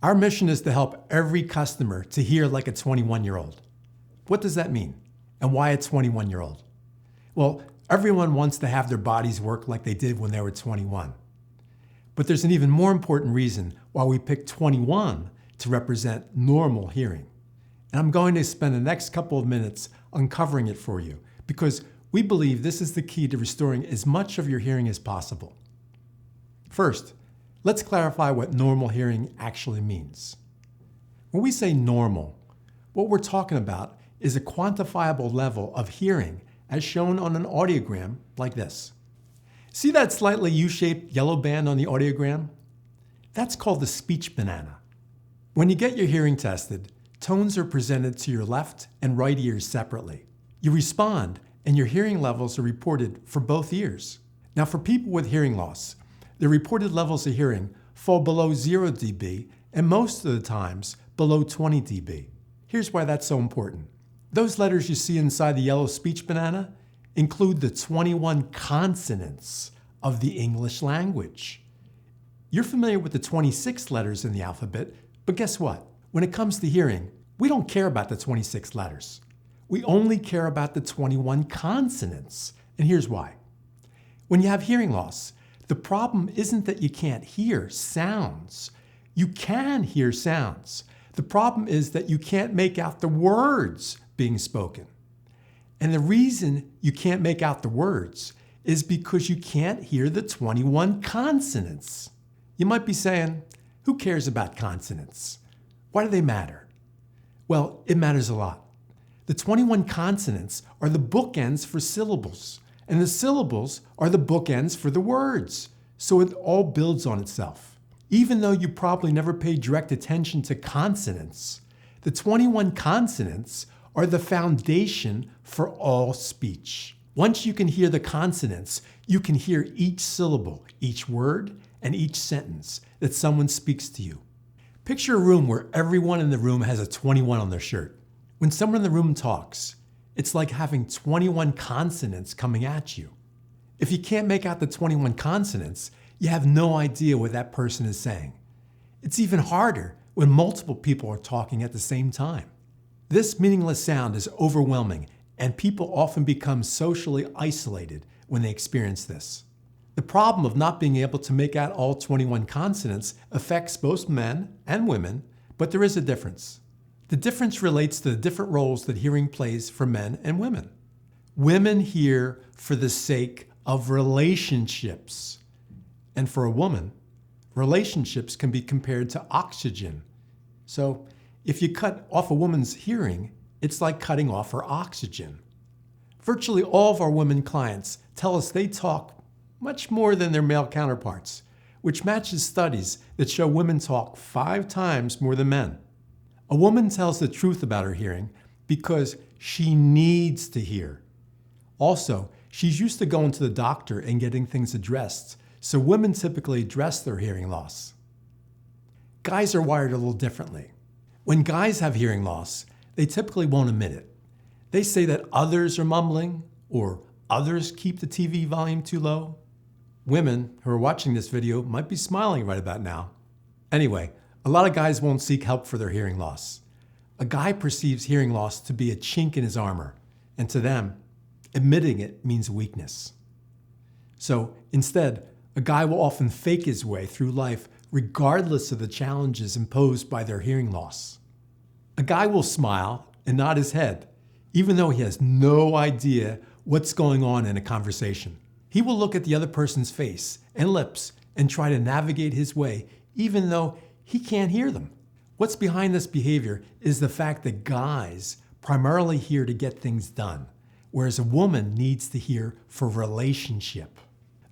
Our mission is to help every customer to hear like a 21-year-old. What does that mean? And why a 21-year-old? Well, everyone wants to have their bodies work like they did when they were 21. But there's an even more important reason why we picked 21 to represent normal hearing. And I'm going to spend the next couple of minutes uncovering it for you because we believe this is the key to restoring as much of your hearing as possible. First, let's clarify what normal hearing actually means. When we say normal, what we're talking about is a quantifiable level of hearing as shown on an audiogram like this. See that slightly U-shaped yellow band on the audiogram? That's called the speech banana. When you get your hearing tested, tones are presented to your left and right ears separately. You respond, and your hearing levels are reported for both ears. Now, for people with hearing loss, the reported levels of hearing fall below 0 dB and most of the times below 20 dB. Here's why that's so important. Those letters you see inside the yellow speech banana include the 21 consonants of the English language. You're familiar with the 26 letters in the alphabet, but guess what? When it comes to hearing, we don't care about the 26 letters. We only care about the 21 consonants. And here's why. When you have hearing loss, the problem isn't that you can't hear sounds. You can hear sounds. The problem is that you can't make out the words being spoken. And the reason you can't make out the words is because you can't hear the 21 consonants. You might be saying, who cares about consonants? Why do they matter? Well, it matters a lot. The 21 consonants are the bookends for syllables, and the syllables are the bookends for the words. So it all builds on itself. Even though you probably never paid direct attention to consonants, the 21 consonants are the foundation for all speech. Once you can hear the consonants, you can hear each syllable, each word, and each sentence that someone speaks to you. Picture a room where everyone in the room has a 21 on their shirt. When someone in the room talks, it's like having 21 consonants coming at you. If you can't make out the 21 consonants, you have no idea what that person is saying. It's even harder when multiple people are talking at the same time. This meaningless sound is overwhelming, and people often become socially isolated when they experience this. The problem of not being able to make out all 21 consonants affects both men and women, but there is a difference. The difference relates to the different roles that hearing plays for men and women. Women hear for the sake of relationships. And for a woman, relationships can be compared to oxygen. So if you cut off a woman's hearing, it's like cutting off her oxygen. Virtually all of our women clients tell us they talk much more than their male counterparts, which matches studies that show women talk 5 times more than men. A woman tells the truth about her hearing because she needs to hear. Also, she's used to going to the doctor and getting things addressed, so women typically address their hearing loss. Guys are wired a little differently. When guys have hearing loss, they typically won't admit it. They say that others are mumbling or others keep the TV volume too low. Women who are watching this video might be smiling right about now. Anyway, a lot of guys won't seek help for their hearing loss. A guy perceives hearing loss to be a chink in his armor, and to them, admitting it means weakness. So instead, a guy will often fake his way through life regardless of the challenges imposed by their hearing loss. A guy will smile and nod his head, even though he has no idea what's going on in a conversation. He will look at the other person's face and lips and try to navigate his way, even though he can't hear them. What's behind this behavior is the fact that guys primarily hear to get things done, whereas a woman needs to hear for relationship.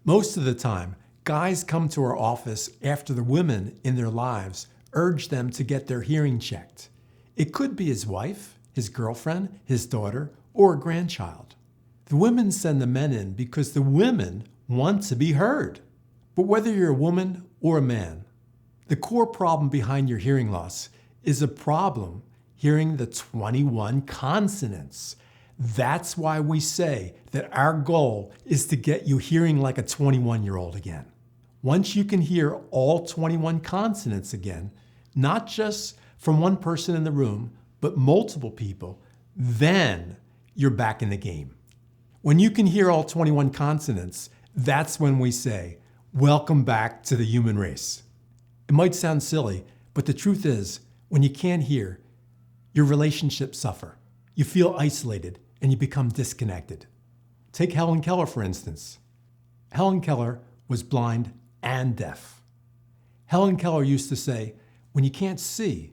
Most of the time, guys come to our office after the women in their lives urge them to get their hearing checked. It could be his wife, his girlfriend, his daughter, or a grandchild. The women send the men in because the women want to be heard. But whether you're a woman or a man, the core problem behind your hearing loss is a problem hearing the 21 consonants. That's why we say that our goal is to get you hearing like a 21-year-old again. Once you can hear all 21 consonants again, not just from one person in the room, but multiple people, then you're back in the game. When you can hear all 21 consonants, that's when we say, welcome back to the human race. It might sound silly, but the truth is, when you can't hear, your relationships suffer. You feel isolated and you become disconnected. Take Helen Keller, for instance. Helen Keller was blind and deaf. Helen Keller used to say, when you can't see,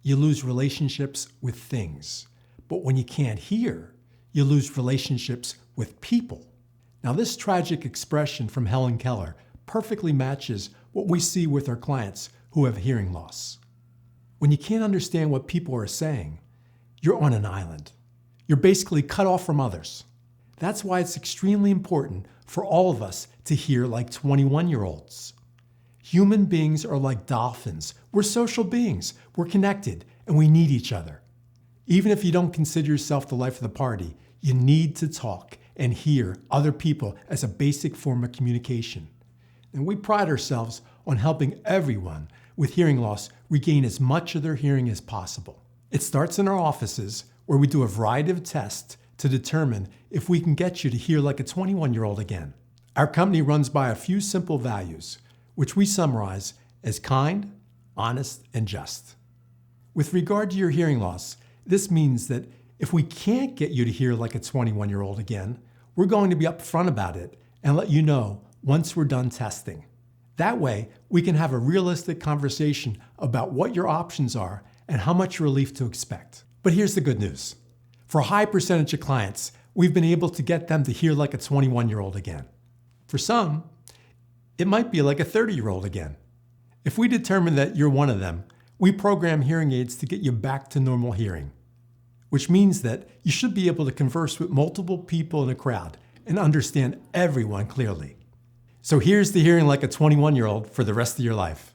you lose relationships with things. But when you can't hear, you lose relationships with people. Now, this tragic expression from Helen Keller perfectly matches what we see with our clients who have hearing loss. When you can't understand what people are saying, you're on an island. You're basically cut off from others. That's why it's extremely important for all of us to hear like 21-year-olds. Human beings are like dolphins. We're social beings. We're connected, and we need each other. Even if you don't consider yourself the life of the party, you need to talk and hear other people as a basic form of communication. And we pride ourselves on helping everyone with hearing loss regain as much of their hearing as possible. It starts in our offices, where we do a variety of tests to determine if we can get you to hear like a 21-year-old again. Our company runs by a few simple values, which we summarize as kind, honest, and just. With regard to your hearing loss, this means that if we can't get you to hear like a 21-year-old again, we're going to be upfront about it and let you know once we're done testing. That way, we can have a realistic conversation about what your options are and how much relief to expect. But here's the good news. For a high percentage of clients, we've been able to get them to hear like a 21-year-old again. For some, it might be like a 30-year-old again. If we determine that you're one of them, we program hearing aids to get you back to normal hearing, which means that you should be able to converse with multiple people in a crowd and understand everyone clearly. So here's to hearing like a 21-year-old for the rest of your life.